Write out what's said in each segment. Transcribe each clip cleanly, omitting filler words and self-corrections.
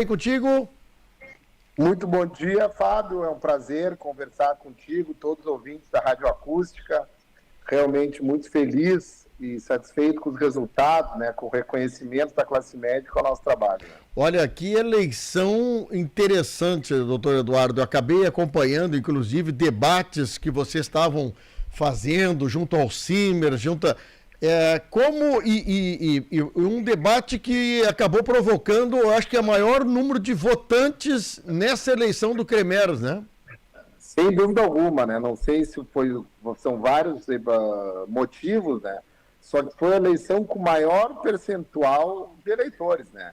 Bem contigo? Muito bom dia, Fábio. É um prazer conversar contigo, todos os ouvintes da Rádio Acústica. Realmente muito feliz e satisfeito com os resultados, né, com o reconhecimento da classe média com o nosso trabalho. Né? Olha, que eleição interessante, doutor Eduardo. Eu acabei acompanhando, inclusive, debates que vocês estavam fazendo junto ao Cimer, um debate que acabou provocando, eu acho que o maior número de votantes nessa eleição do Cremers, né? Sem dúvida alguma, né? Não sei se são vários motivos, né? Só que foi a eleição com maior percentual de eleitores, né?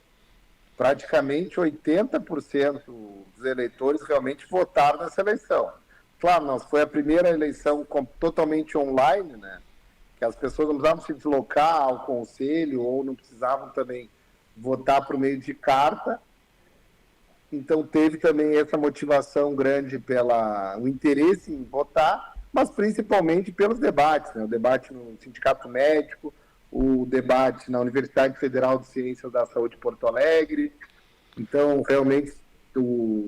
Praticamente 80% dos eleitores realmente votaram nessa eleição. Claro, foi a primeira eleição totalmente online, né? Que as pessoas não precisavam se deslocar ao conselho ou não precisavam também votar por meio de carta. Então teve também essa motivação grande o interesse em votar, mas principalmente pelos debates, né? O debate no Sindicato Médico, o debate na Universidade Federal de Ciências da Saúde de Porto Alegre. Então, realmente,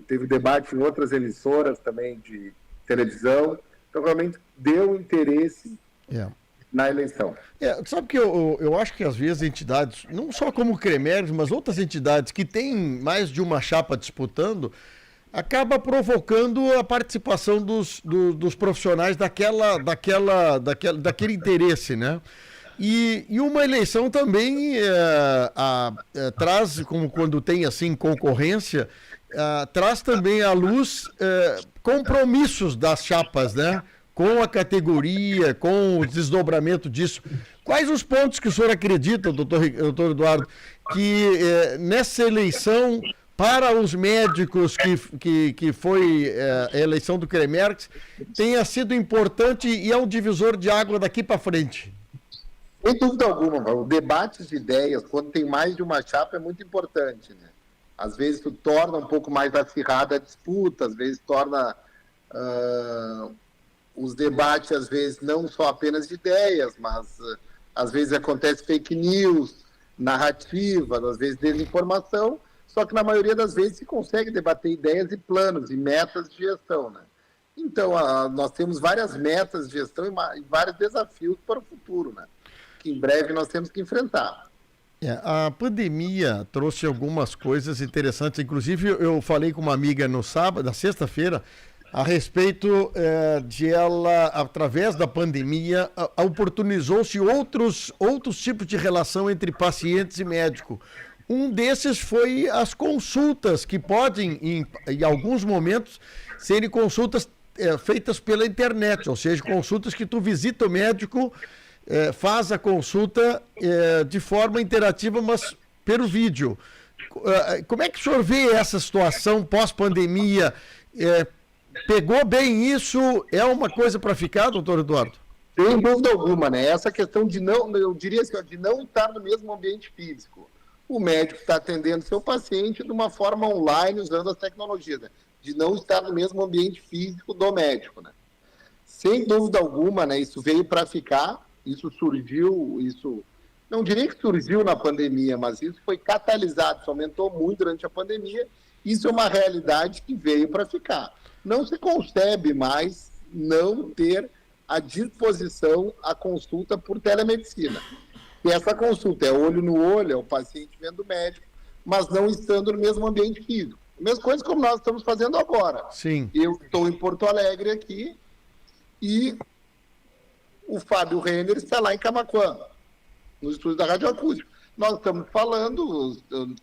teve debate em outras emissoras também de televisão. Então, realmente, deu interesse na eleição. Sabe que eu acho que às vezes entidades, não só como o Cremers, mas outras entidades que têm mais de uma chapa disputando, acaba provocando a participação dos profissionais daquele interesse, né? E uma eleição também traz, como quando tem assim concorrência, traz também à luz compromissos das chapas, né? Com a categoria, com o desdobramento disso. Quais os pontos que o senhor acredita, doutor Eduardo, que nessa eleição, para os médicos que foi a eleição do Cremers, tenha sido importante e é um divisor de água daqui para frente? Sem dúvida alguma, o debate de ideias, quando tem mais de uma chapa, é muito importante, né? Às vezes tu torna um pouco mais acirrada a disputa, às vezes torna os debates, às vezes, não só apenas de ideias, mas às vezes acontece fake news, narrativa, às vezes desinformação, só que na maioria das vezes se consegue debater ideias e planos e metas de gestão, né? Então, nós temos várias metas de gestão e vários desafios para o futuro, né? Que em breve nós temos que enfrentar. A pandemia trouxe algumas coisas interessantes. Inclusive, eu falei com uma amiga na sexta-feira, a respeito de ela, através da pandemia, oportunizou-se outros tipos de relação entre pacientes e médico. Um desses foi as consultas, que podem, em alguns momentos, serem consultas feitas pela internet, ou seja, consultas que tu visita o médico, faz a consulta de forma interativa, mas pelo vídeo. Como é que o senhor vê essa situação pós-pandemia? Pegou bem isso? É uma coisa para ficar, doutor Eduardo? Sem dúvida alguma, né? Essa questão de eu diria assim, de não estar no mesmo ambiente físico. O médico está atendendo seu paciente de uma forma online, usando as tecnologias, né? De não estar no mesmo ambiente físico do médico, né? Sem dúvida alguma, né? Isso veio para ficar, não diria que surgiu na pandemia, mas isso foi catalisado, isso aumentou muito durante a pandemia. Isso é uma realidade que veio para ficar. Não se concebe mais não ter à disposição a consulta por telemedicina. E essa consulta é olho no olho, é o paciente vendo o médico, mas não estando no mesmo ambiente físico. A mesma coisa como nós estamos fazendo agora. Sim. Eu estou em Porto Alegre aqui e o Fábio Renner está lá em Camaquã, no estúdio da Rádio Acústica. Nós estamos falando,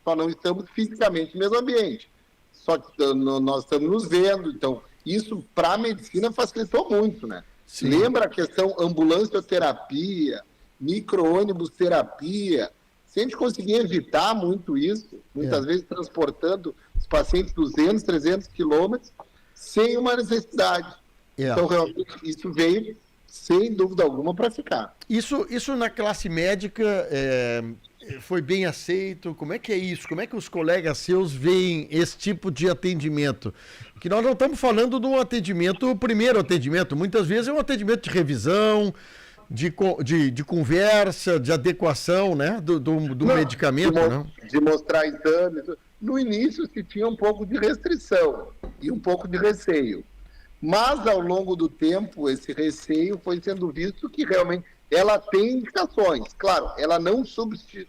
só não estamos fisicamente no mesmo ambiente. Só que nós estamos nos vendo, então isso para a medicina facilitou muito, né? Sim. Lembra a questão ambulância-terapia, micro-ônibus terapia? Se a gente conseguir evitar muito isso, muitas vezes transportando os pacientes 200, 300 quilômetros, sem uma necessidade. Então, realmente, isso veio, sem dúvida alguma, para ficar. Isso na classe médica foi bem aceito? Como é que é isso? Como é que os colegas seus veem esse tipo de atendimento? Que nós não estamos falando de um atendimento, o primeiro atendimento, muitas vezes é um atendimento de revisão, de conversa, de adequação, né, do medicamento, né? De mostrar exames. no início se tinha um pouco de restrição e um pouco de receio. Mas, ao longo do tempo, esse receio foi sendo visto que realmente ela tem indicações. Claro, ela não substitui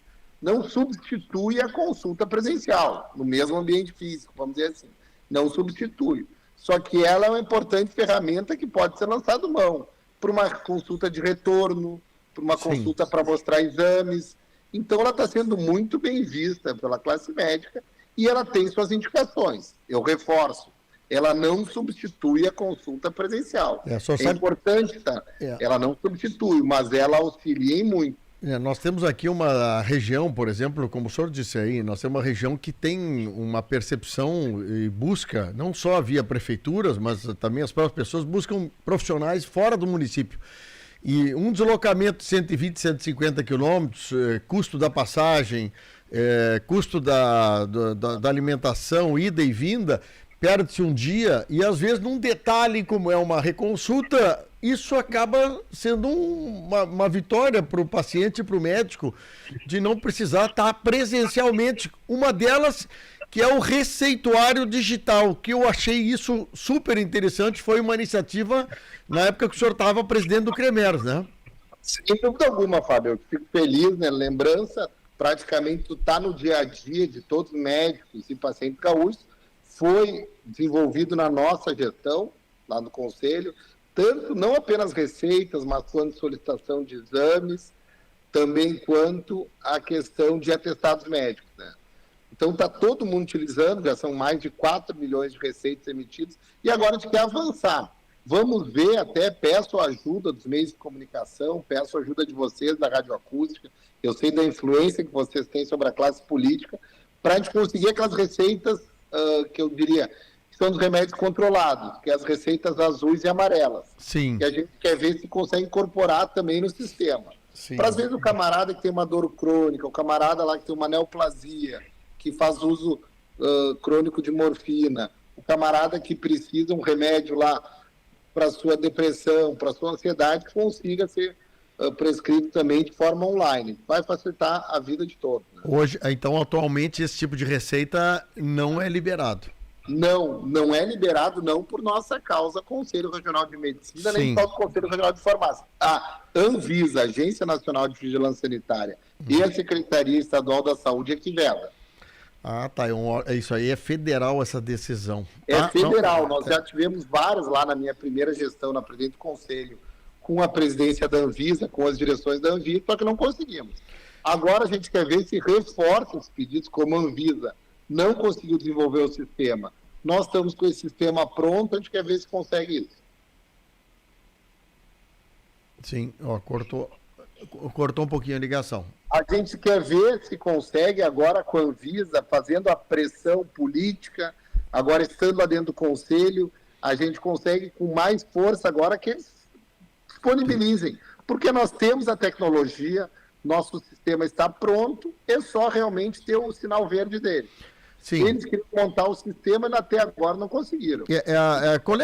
a consulta presencial, no mesmo ambiente físico, vamos dizer assim. Não substitui. Só que ela é uma importante ferramenta que pode ser lançada mão para uma consulta de retorno, para uma consulta para mostrar exames. Então, ela está sendo muito bem vista pela classe médica e ela tem suas indicações. Eu reforço, ela não substitui a consulta presencial. É importante, tá? Ela não substitui, mas ela auxilia em muito. Nós temos aqui uma região, por exemplo, como o senhor disse aí, nós temos uma região que tem uma percepção e busca, não só via prefeituras, mas também as próprias pessoas buscam profissionais fora do município. E um deslocamento de 120, 150 quilômetros, custo da passagem, custo da alimentação, ida e vinda, perde-se um dia e às vezes num detalhe como é uma reconsulta, isso acaba sendo uma vitória para o paciente e para o médico de não precisar estar presencialmente. Uma delas que é o receituário digital, que eu achei isso super interessante, foi uma iniciativa na época que o senhor estava presidente do CREMERS, né? Sem dúvida alguma, Fábio, eu fico feliz, né? Lembrança, praticamente tu está no dia a dia de todos os médicos e pacientes gaúchos, foi desenvolvido na nossa gestão, lá no Conselho, tanto não apenas receitas, mas quanto solicitação de exames, também quanto a questão de atestados médicos, né? Então está todo mundo utilizando, já são mais de 4 milhões de receitas emitidas, e agora a gente quer avançar. Vamos ver, até peço a ajuda dos meios de comunicação, peço a ajuda de vocês da radioacústica, eu sei da influência que vocês têm sobre a classe política, para a gente conseguir aquelas receitas que eu diria que são dos remédios controlados, que é as receitas azuis e amarelas. Sim. Que a gente quer ver se consegue incorporar também no sistema. Para às vezes o camarada que tem uma dor crônica, o camarada lá que tem uma neoplasia, que faz uso crônico de morfina, o camarada que precisa um remédio lá para sua depressão, para sua ansiedade, que consiga ser prescrito também de forma online. Vai facilitar a vida de todos. Né? Hoje, então, atualmente, esse tipo de receita não é liberado. Não é liberado, não por nossa causa, Conselho Regional de Medicina, Sim. nem só o Conselho Regional de Farmácia. A Anvisa, Agência Nacional de Vigilância Sanitária, e a Secretaria Estadual da Saúde é que vela. Ah, tá. Isso aí é federal, essa decisão. É federal. Nós já tivemos várias lá na minha primeira gestão, na presidente do Conselho, com a presidência da Anvisa, com as direções da Anvisa, só que não conseguimos. Agora a gente quer ver se reforça os pedidos, como a Anvisa não conseguiu desenvolver o sistema. Nós estamos com esse sistema pronto, a gente quer ver se consegue isso. Sim, cortou um pouquinho a ligação. A gente quer ver se consegue agora com a Anvisa, fazendo a pressão política, agora estando lá dentro do Conselho, a gente consegue com mais força agora que eles disponibilizem. Porque nós temos a tecnologia, nosso sistema está pronto, é só realmente ter o sinal verde dele. Sim. Eles queriam montar o sistema e até agora não conseguiram. Qual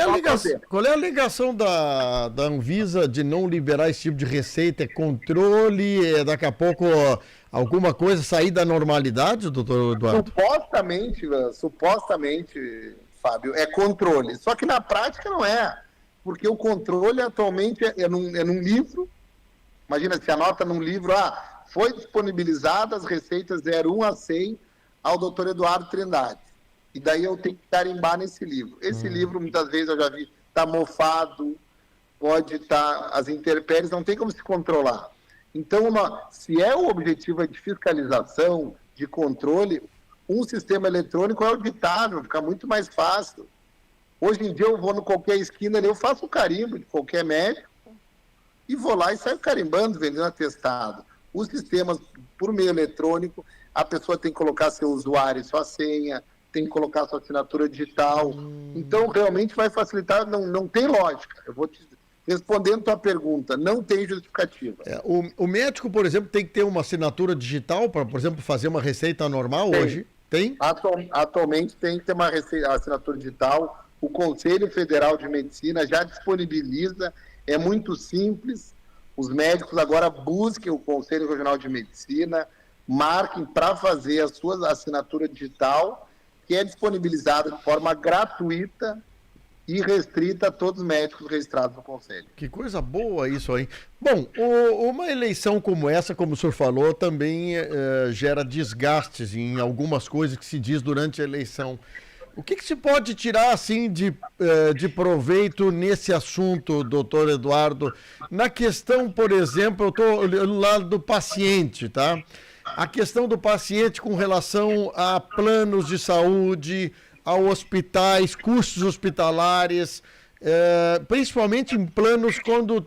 é a ligação da Anvisa de não liberar esse tipo de receita? É controle? Daqui a pouco alguma coisa sair da normalidade, doutor Eduardo? Supostamente, Fábio, é controle. Só que na prática não é. Porque o controle atualmente é num livro. Imagina, se anota num livro, foi disponibilizada as receitas 01 a 100 ao doutor Eduardo Trindade. E daí eu tenho que carimbar nesse livro. Esse livro, muitas vezes, eu já vi, está mofado, pode estar, as intempéries, não tem como se controlar. Então, se o objetivo é de fiscalização, de controle, um sistema eletrônico é auditável, fica muito mais fácil. Hoje em dia eu vou em qualquer esquina, eu faço o carimbo de qualquer médico e vou lá e saio carimbando, vendendo atestado. Os sistemas, por meio eletrônico, a pessoa tem que colocar seu usuário, sua senha, tem que colocar sua assinatura digital. Então, realmente vai facilitar, não tem lógica. Eu vou te respondendo a tua pergunta, não tem justificativa. O médico, por exemplo, tem que ter uma assinatura digital para, por exemplo, fazer uma receita normal hoje? Tem? Atualmente tem que ter uma assinatura digital. O Conselho Federal de Medicina já disponibiliza, é muito simples. Os médicos agora busquem o Conselho Regional de Medicina, marquem para fazer a sua assinatura digital que é disponibilizada de forma gratuita e restrita a todos os médicos registrados no Conselho. Que coisa boa isso aí. Bom, uma eleição como essa, como o senhor falou, também gera desgastes em algumas coisas que se diz durante a eleição. O que se pode tirar assim de proveito nesse assunto, doutor Eduardo? Na questão, por exemplo, eu estou olhando lá do paciente, tá? A questão do paciente com relação a planos de saúde, a hospitais, custos hospitalares, principalmente em planos quando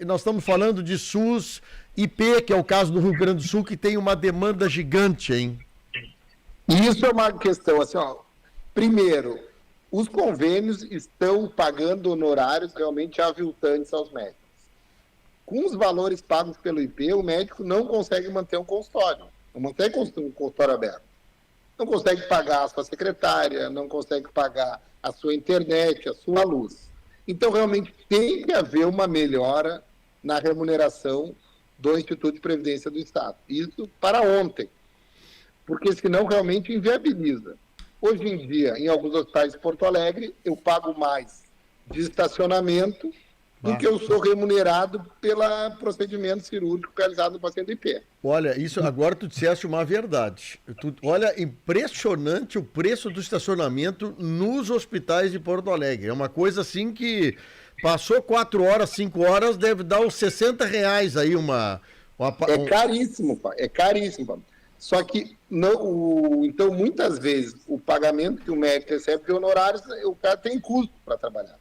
nós estamos falando de SUS, IP, que é o caso do Rio Grande do Sul, que tem uma demanda gigante, hein? Isso é uma questão, assim, ó, primeiro, os convênios estão pagando honorários realmente aviltantes aos médicos. Com os valores pagos pelo IP, o médico não consegue manter um consultório, não mantém um consultório aberto. Não consegue pagar a sua secretária, não consegue pagar a sua internet, a sua luz. Então, realmente, tem que haver uma melhora na remuneração do Instituto de Previdência do Estado. Isso para ontem, porque senão realmente inviabiliza. Hoje em dia, em alguns hospitais de Porto Alegre, eu pago mais de estacionamento do que eu sou remunerado pelo procedimento cirúrgico realizado no paciente IP. Olha, isso agora tu disseste uma verdade. Olha, impressionante o preço do estacionamento nos hospitais de Porto Alegre. É uma coisa assim que passou 4 horas, 5 horas, deve dar uns R$60 aí É caríssimo, pai. É caríssimo, pai. Só que, não, então, muitas vezes, o pagamento que o médico recebe de honorários, o cara tem custo para trabalhar.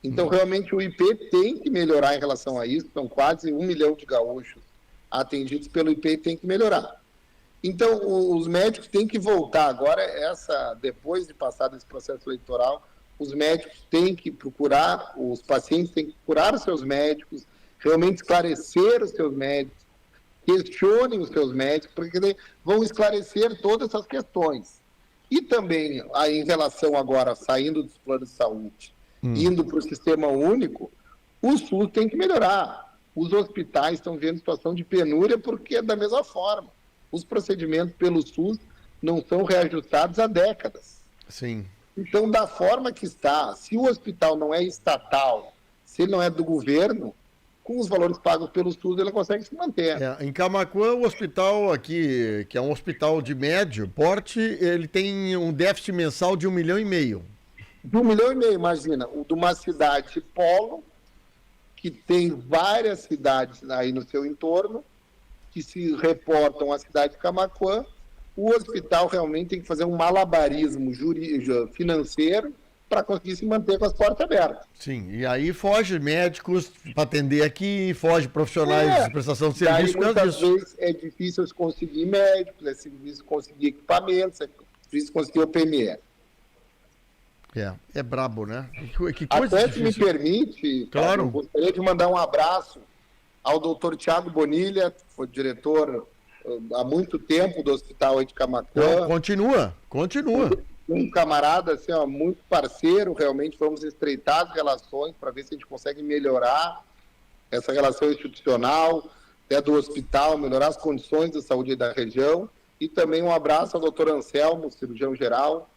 Então, realmente, o IP tem que melhorar em relação a isso. São quase 1 milhão de gaúchos atendidos pelo IP e tem que melhorar. Então, os médicos têm que voltar agora, depois de passar desse processo eleitoral, os médicos têm que procurar, os pacientes têm que procurar os seus médicos, realmente esclarecer os seus médicos, questionem os seus médicos, porque daí vão esclarecer todas essas questões. E também, aí, em relação agora, saindo dos planos de saúde, indo para o sistema único, o SUS tem que melhorar. Os hospitais estão vendo situação de penúria porque é da mesma forma. Os procedimentos pelo SUS não são reajustados há décadas. Sim. Então, da forma que está, se o hospital não é estatal, se ele não é do governo, com os valores pagos pelo SUS, ele consegue se manter. Em Camaquã, o hospital aqui, que é um hospital de médio porte, ele tem um déficit mensal de 1,5 milhão. De 1,5 milhão, imagina, o de uma cidade polo, que tem várias cidades aí no seu entorno, que se reportam à cidade de Camaquã, o hospital realmente tem que fazer um malabarismo financeiro para conseguir se manter com as portas abertas. Sim, e aí foge médicos para atender aqui, foge profissionais de prestação de serviço. Muitas vezes é difícil conseguir médicos, é difícil conseguir equipamentos, é difícil conseguir o PME. É brabo, né? Que coisa até difícil. Se me permite, claro. Eu gostaria de mandar um abraço ao doutor Tiago Bonilha, que foi diretor há muito tempo do Hospital aí de Camaquã. Continua. Um camarada assim, muito parceiro, realmente vamos estreitar as relações para ver se a gente consegue melhorar essa relação institucional, até do hospital, melhorar as condições de saúde da região. E também um abraço ao doutor Anselmo, cirurgião geral,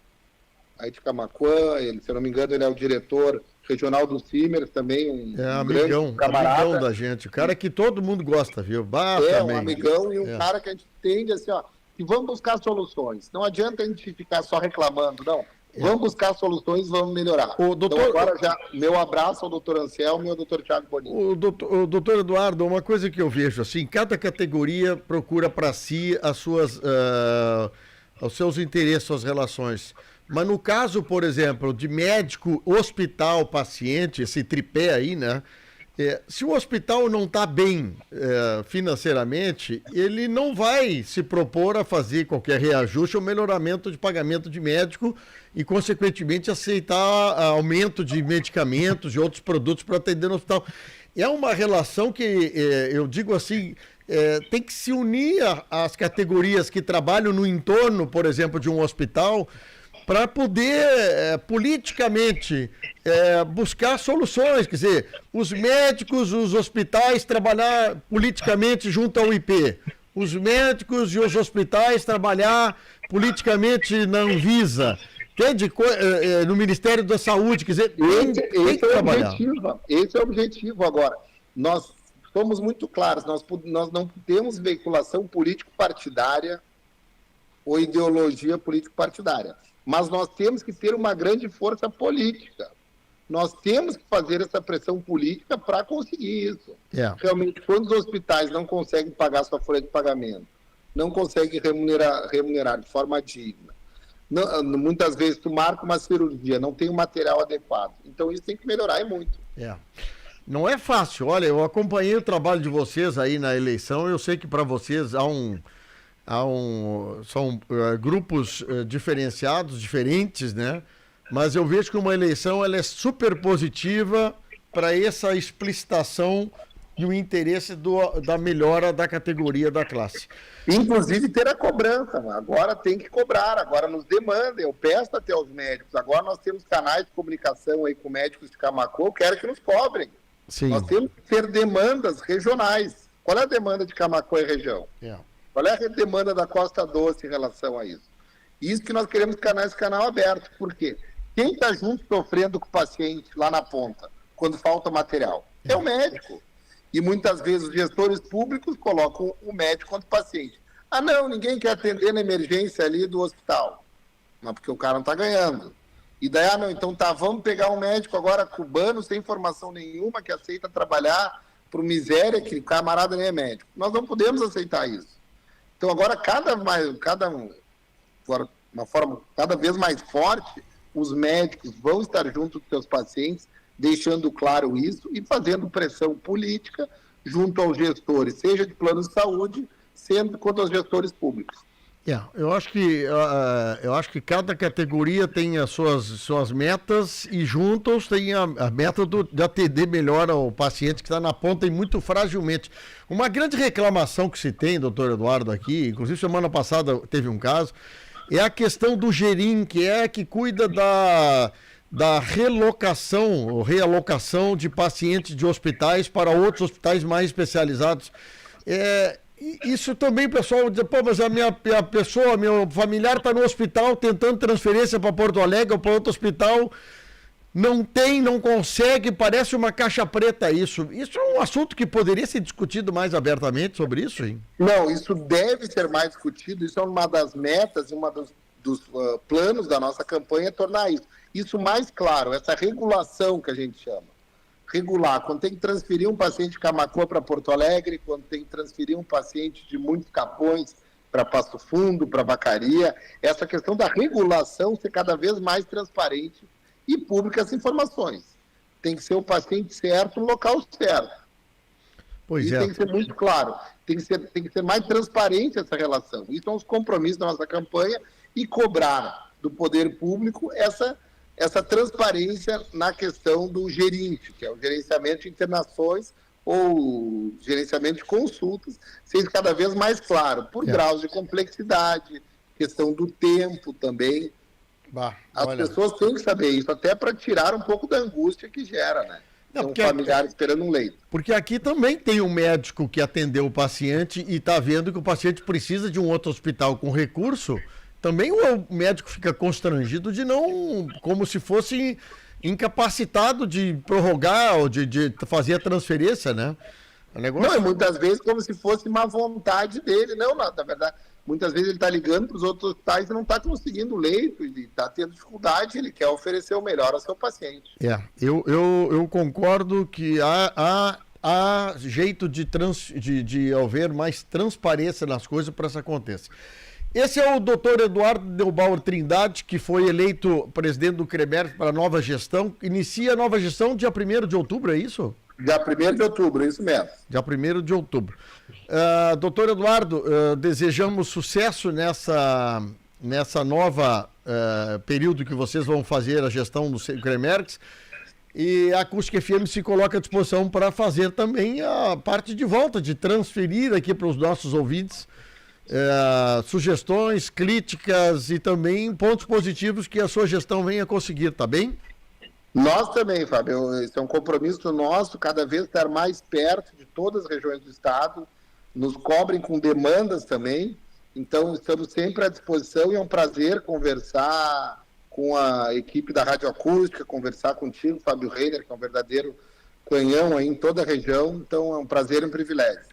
aí de Camaquã, se eu não me engano, ele é o diretor regional do Simers, também amigão da gente, o cara que todo mundo gosta, viu? Um amigão e um cara que a gente tende assim, que vamos buscar soluções. Não adianta a gente ficar só reclamando, não. Vamos buscar soluções, vamos melhorar. Então agora já, meu abraço ao doutor Anselmo e ao doutor Tiago Bonito. O doutor Eduardo, uma coisa que eu vejo, assim, cada categoria procura para si os seus interesses, suas relações. Mas no caso, por exemplo, de médico, hospital, paciente, esse tripé aí, né? Se o hospital não está bem financeiramente, ele não vai se propor a fazer qualquer reajuste ou melhoramento de pagamento de médico e, consequentemente, aceitar aumento de medicamentos e outros produtos para atender no hospital. É uma relação que, eu digo assim, tem que se unir às categorias que trabalham no entorno, por exemplo, de um hospital, para poder, politicamente, buscar soluções. Quer dizer, os médicos, os hospitais trabalhar politicamente junto ao IP. os médicos e os hospitais trabalhar politicamente na Anvisa, entende? No Ministério da Saúde, quer dizer, tem que trabalhar. Esse é o objetivo agora. Nós somos muito claros, nós não temos veiculação político-partidária ou ideologia político-partidária, mas nós temos que ter uma grande força política. Nós temos que fazer essa pressão política para conseguir isso. Realmente, quando os hospitais não conseguem pagar sua folha de pagamento, não conseguem remunerar de forma digna, muitas vezes tu marca uma cirurgia, não tem o material adequado. Então isso tem que melhorar muito. Não é fácil. Olha, eu acompanhei o trabalho de vocês aí na eleição, eu sei que para vocês são grupos diferenciados, diferentes, né? Mas eu vejo que uma eleição ela é super positiva para essa explicitação e o interesse da melhora da categoria da classe. Inclusive ter a cobrança, agora tem que cobrar, agora nos demandem, eu peço até aos médicos, agora nós temos canais de comunicação aí com médicos de Camaquã, eu quero que nos cobrem. Sim. Nós temos que ter demandas regionais. Qual é a demanda de Camaquã e região? Qual é a demanda da Costa Doce em relação a isso? Isso que nós queremos canal aberto. Por quê? Quem está junto sofrendo com o paciente lá na ponta, quando falta material? É o médico. E muitas vezes os gestores públicos colocam o médico contra o paciente. Ah, não, ninguém quer atender na emergência ali do hospital. Mas porque o cara não está ganhando. E daí, não, então tá, vamos pegar um médico agora cubano, sem formação nenhuma, que aceita trabalhar por miséria, que o camarada nem é médico. Nós não podemos aceitar isso. Então agora, uma forma cada vez mais forte, os médicos vão estar junto com seus pacientes, deixando claro isso e fazendo pressão política junto aos gestores, seja de plano de saúde, sempre quanto aos gestores públicos. Eu acho que cada categoria tem as suas metas e juntos tem a meta de atender melhor ao paciente que está na ponta e muito fragilmente. Uma grande reclamação que se tem, doutor Eduardo, aqui, inclusive semana passada teve um caso, é a questão do gerim, que cuida da relocação ou realocação de pacientes de hospitais para outros hospitais mais especializados. Isso também, o pessoal diz, mas meu familiar está no hospital tentando transferência para Porto Alegre ou para outro hospital, não consegue, parece uma caixa preta isso. Isso é um assunto que poderia ser discutido mais abertamente sobre isso, hein? Não, isso deve ser mais discutido, isso é uma das metas, dos planos da nossa campanha, é tornar isso mais claro, essa regulação que a gente chama. Regular, quando tem que transferir um paciente de Camaquã para Porto Alegre, quando tem que transferir um paciente de muitos Capões para Passo Fundo, para Vacaria, essa questão da regulação ser cada vez mais transparente e pública as informações. Tem que ser o paciente certo no local certo. Tem que ser muito claro, tem que ser mais transparente essa relação. Isso são os compromissos da nossa campanha e cobrar do poder público essa transparência na questão do gerente, que é o gerenciamento de internações ou gerenciamento de consultas, seja cada vez mais claro, por graus de complexidade, questão do tempo também. As pessoas têm que saber isso, até para tirar um pouco da angústia que gera, né? Um familiar esperando um leito. Porque aqui também tem um médico que atendeu o paciente e está vendo que o paciente precisa de um outro hospital com recurso. Também o médico fica constrangido de não, como se fosse incapacitado de prorrogar ou de fazer a transferência, né? Não, muitas vezes como se fosse uma vontade dele. Não, na verdade, muitas vezes ele está ligando para os outros hospitais e não está conseguindo leito, ele está tendo dificuldade, ele quer oferecer o melhor ao seu paciente. Eu concordo que há jeito de haver mais transparência nas coisas para isso acontecer. Esse é o doutor Eduardo Delbauer Trindade, que foi eleito presidente do CREMERC para a nova gestão. Inicia a nova gestão dia 1º de outubro, é isso? Dia 1º de outubro, é isso mesmo. Dia 1º de outubro. Doutor Eduardo, desejamos sucesso nessa nova período que vocês vão fazer a gestão do CREMERC. E a Acústica FM se coloca à disposição para fazer também a parte de volta, de transferir aqui para os nossos ouvintes sugestões, críticas e também pontos positivos que a sua gestão venha conseguir, tá bem? Nós também, Fábio, esse é um compromisso nosso, cada vez estar mais perto de todas as regiões do estado. nos cobrem com demandas também. Então, estamos sempre à disposição e é um prazer conversar com a equipe da Rádio Acústica, conversar contigo, Fábio Reiner, que é um verdadeiro canhão aí em toda a região. Então, é um prazer e um privilégio.